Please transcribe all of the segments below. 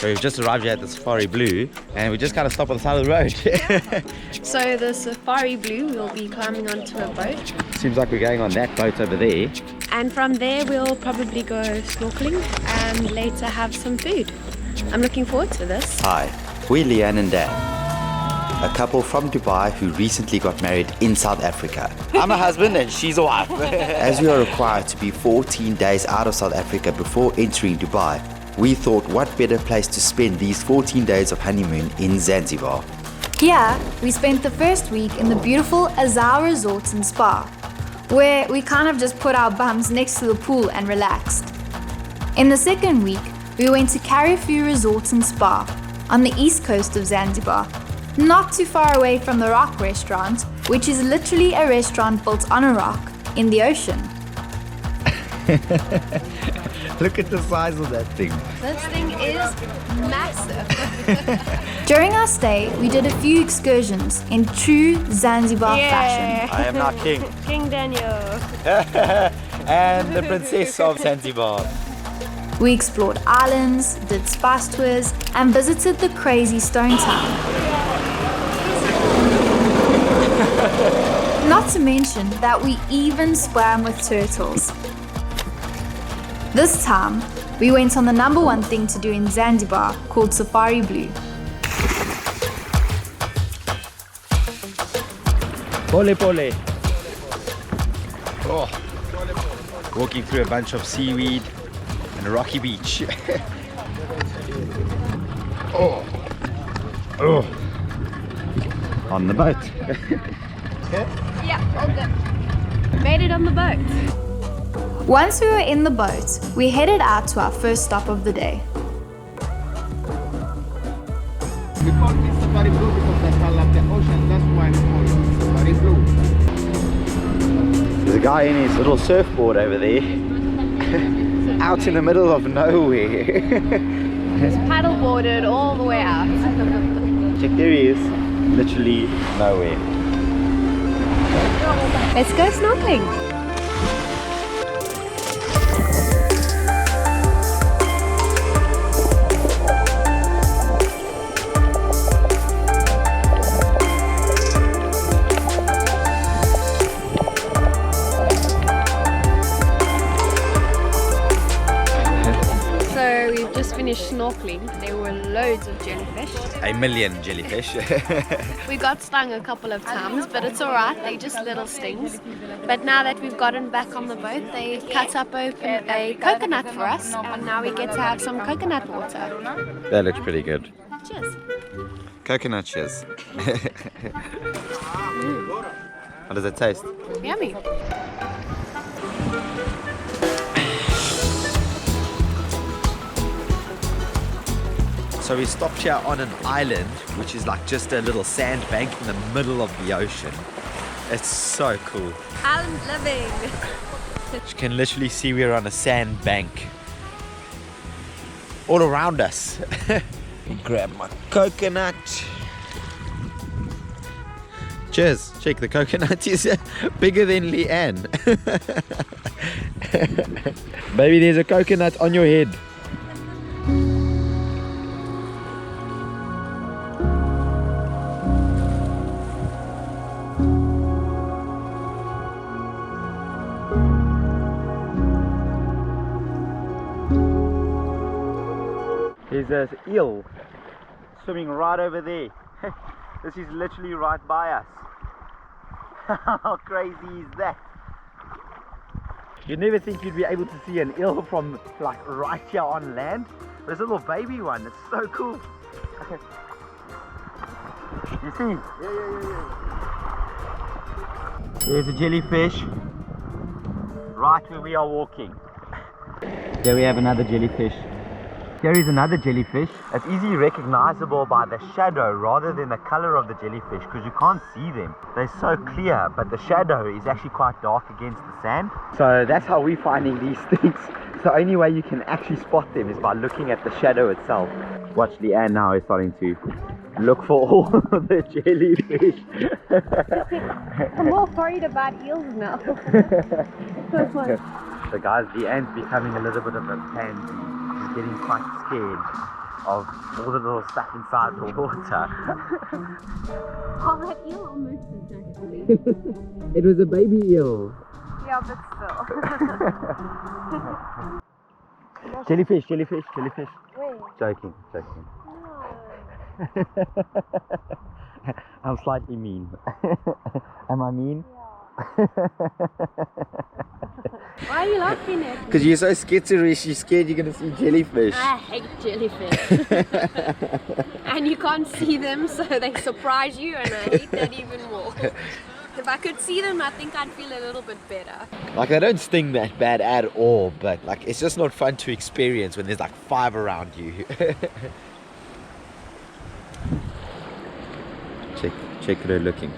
So we've just arrived here at the Safari Blue and we just kind of stopped on the side of the road. So the Safari Blue, we'll be climbing onto a boat. Seems like we're going on that boat over there. And from there we'll probably go snorkeling and later have some food. I'm looking forward to this. Hi, we're Leanne and Dan, a couple from Dubai who recently got married in South Africa. I'm a husband and she's a wife. As we are required to be 14 days out of South Africa before entering Dubai, we thought what better place to spend these 14 days of honeymoon in Zanzibar. Here, we spent the first week in the beautiful Azar Resorts and Spa, where we kind of just put our bums next to the pool and relaxed. In the second week, we went to Barefoot Resorts and Spa on the east coast of Zanzibar, not too far away from the Rock Restaurant, which is literally a restaurant built on a rock in the ocean. Look at the size of that thing. This thing is massive. During our stay, we did a few excursions in true Zanzibar fashion. I am not king. King Daniel. And the princess of Zanzibar. We explored islands, did spice tours, and visited the crazy stone town. Not to mention that we even swam with turtles. This time, we went on the #1 thing to do in Zanzibar called Safari Blue. Pole pole. Oh. Walking through a bunch of seaweed and a rocky beach. Oh. Oh. On the boat. Yeah, all good. Made it on the boat. Once we were in the boat, we headed out to our first stop of the day. We call it Safari Blue because that's all of the ocean. That's why we call it Safari Blue. There's a guy in his little surfboard over there. Out in the middle of nowhere. Just paddle boarded all the way out. Check, there he is. Literally nowhere. Let's go snorkeling. Finished snorkeling. There were loads of jellyfish. A million jellyfish. We got stung a couple of times, but it's alright, they're just little stings. But now that we've gotten back on the boat, they cut up open a coconut for us, and now we get to have some coconut water. That looks pretty good. Cheers. Coconut cheers. How does it taste? Yummy. So we stopped here on an island, which is like just a little sandbank in the middle of the ocean. It's so cool. Island living. You can literally see we're on a sandbank. All around us. Grab my coconut. Cheers. Check, the coconut is bigger than Leanne. Baby, there's a coconut on your head. There's an eel swimming right over there. This is literally right by us. How crazy is that? You'd never think you'd be able to see an eel from like right here on land. There's a little baby one, it's so cool. You see? Yeah. There's a jellyfish right where we are walking. Here we have another jellyfish. Here is another jellyfish. It's easily recognizable by the shadow rather than the color of the jellyfish because you can't see them. They're so clear, but the shadow is actually quite dark against the sand. So that's how we're finding these things. The only way you can actually spot them is by looking at the shadow itself. Watch, Leanne now is starting to look for all the jellyfish. I'm more worried about eels now. So guys, Leanne's becoming a little bit of a pansy. She's getting quite scared. of all the little stuff inside the water. Oh, that eel almost attacked me. It was a baby eel. Yeah, but still. Jellyfish. Wait. Joking. No. I'm slightly mean. Am I mean? Why are you laughing at me? Because you're so skitterish, you're scared you're going to see jellyfish. I hate jellyfish. And you can't see them, so they surprise you, and I hate that even more. If I could see them, I think I'd feel a little bit better. Like, they don't sting that bad at all, but like, it's just not fun to experience when there's like 5 around you. check her looking.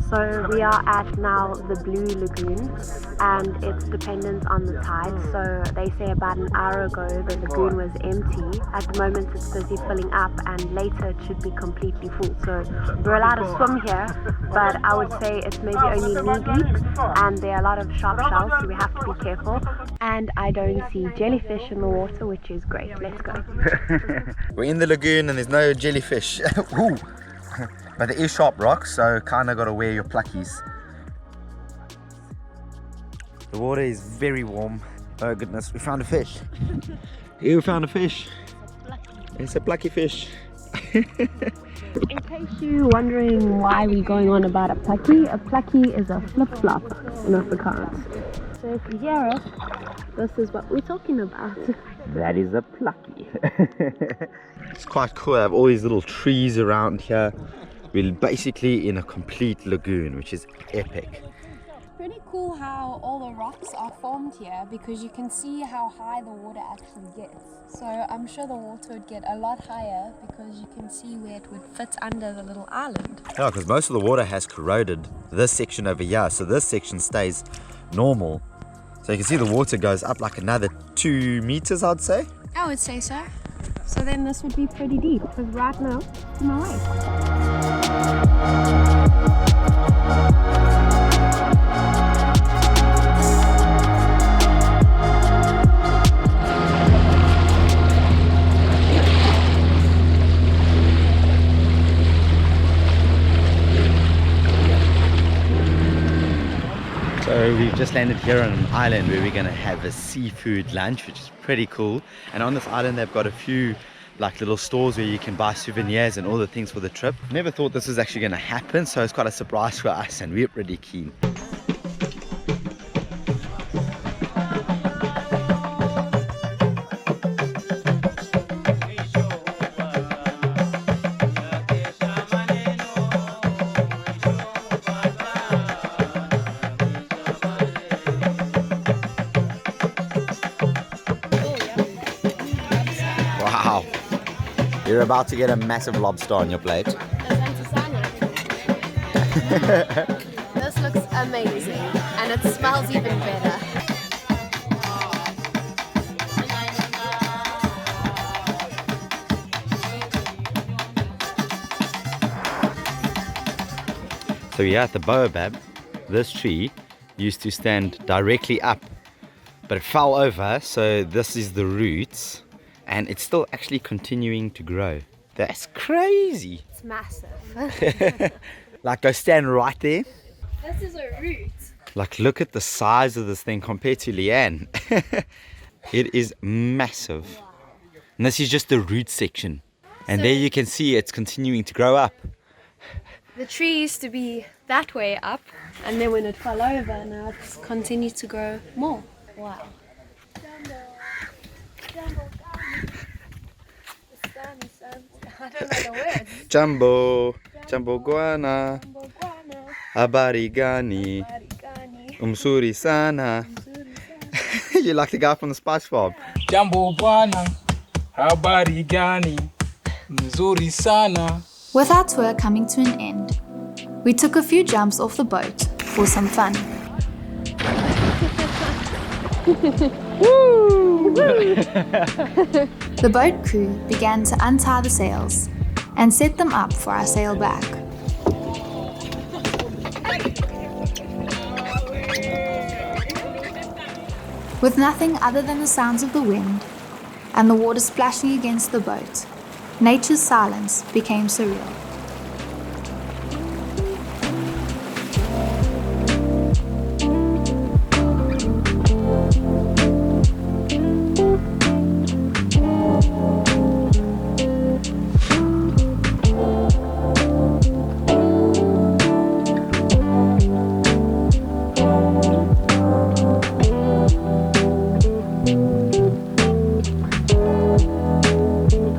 So we are at now the Blue Lagoon, and it's dependent on the tide. So they say about an hour ago the lagoon was empty. At the moment it's busy filling up, and later it should be completely full. So we're allowed to swim here, but I would say it's maybe only knee deep, and there are a lot of sharp shells, so we have to be careful. And I don't see jellyfish in the water, which is great. Let's go. We're in the lagoon and there's no jellyfish. Ooh. But there is sharp rocks, so kind of got to wear your pluckies. The water is very warm. Oh goodness, we found a fish. Here we found a fish. It's a plucky fish. In case you're wondering why we're going on about a plucky is a flip-flop in Afrikaans. So if you hear it, this is what we're talking about. That is a plucky. It's quite cool. I have all these little trees around here. We're basically in a complete lagoon, which is epic. Pretty cool how all the rocks are formed here, because you can see how high the water actually gets. So I'm sure the water would get a lot higher because you can see where it would fit under the little island. Yeah, because most of the water has corroded this section over here, so this section stays normal. So you can see the water goes up like another 2 meters, I'd say. I would say so. So then this would be pretty deep, because right now it's in my way. So we've just landed here on an island where we're going to have a seafood lunch, which is pretty cool. And on this island they've got a few like little stores where you can buy souvenirs and all the things for the trip. Never thought this was actually going to happen, so it's quite a surprise for us and we're pretty keen. Wow, you're about to get a massive lobster on your plate. This looks amazing, and it smells even better. So here at the baobab, this tree used to stand directly up, but it fell over, so this is the roots, and it's still actually continuing to grow. That's crazy. It's massive. Like, go stand right there. This is a root. Like, look at the size of this thing compared to Leanne. It is massive. And this is just the root section. And there you can see it's continuing to grow up. The tree used to be that way up, and then when it fell over, now it's continued to grow more. Wow. I don't know the words. Jumbo, Jumbo Guana, Habari Gani, Umsuri Sana. You're like the guy from the Spice Farm. Jambo bwana, habari gani, mzuri sana. With our tour coming to an end, we took a few jumps off the boat for some fun. The boat crew began to untie the sails and set them up for our sail back. With nothing other than the sounds of the wind and the water splashing against the boat, nature's silence became surreal.